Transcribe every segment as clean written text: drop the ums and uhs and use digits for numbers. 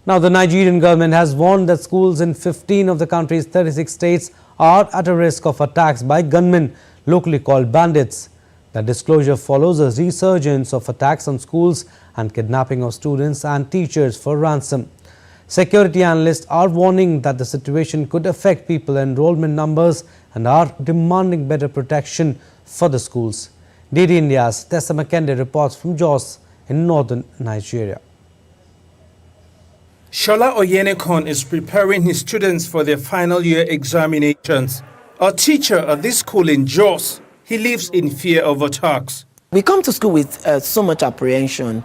Now, the Nigerian government has warned that schools in 15 of the country's 36 states are at a risk of attacks by gunmen, locally called bandits. The disclosure follows a resurgence of attacks on schools and kidnapping of students and teachers for ransom. Security analysts are warning that the situation could affect pupil enrollment numbers and are demanding better protection for the schools. DD India's Tessa Makende reports from Jos in northern Nigeria. Shola Oyenekon is preparing his students for their final year examinations. A teacher at this school in Jos, he lives in fear of attacks. We come to school with so much apprehension,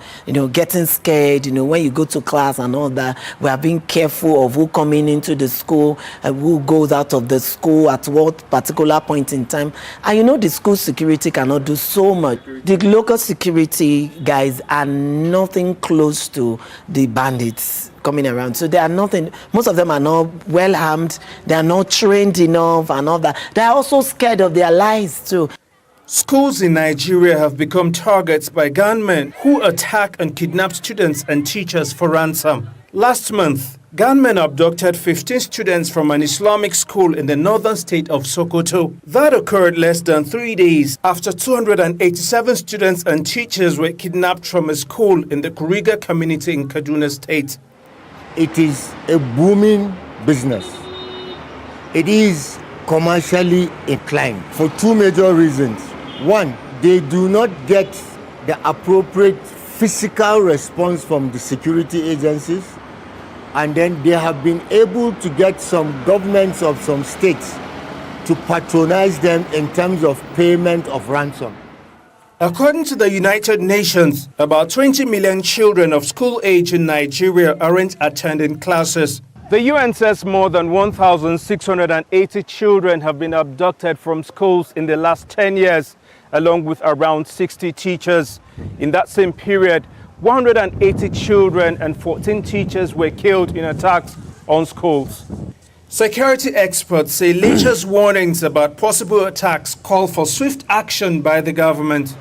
getting scared, when you go to class and all that. We are being careful of who coming into the school, who goes out of the school at what particular point in time. And the school security cannot do so much. The local security guys are nothing close to the bandits coming around. So they are nothing, most of them are not well armed, they are not trained enough and all that. They are also scared of their lives too. Schools in Nigeria have become targets by gunmen who attack and kidnap students and teachers for ransom. Last month, gunmen abducted 15 students from an Islamic school in the northern state of Sokoto. That occurred less than 3 days after 287 students and teachers were kidnapped from a school in the Kuriga community in Kaduna State. It is a booming business. It is commercially inclined for two major reasons. One, they do not get the appropriate physical response from the security agencies, and then they have been able to get some governments of some states to patronize them in terms of payment of ransom. According to the United Nations, about 20 million children of school age in Nigeria aren't attending classes. The UN says more than 1,680 children have been abducted from schools in the last 10 years, along with around 60 teachers. In that same period, 180 children and 14 teachers were killed in attacks on schools. Security experts say latest warnings about possible attacks call for swift action by the government.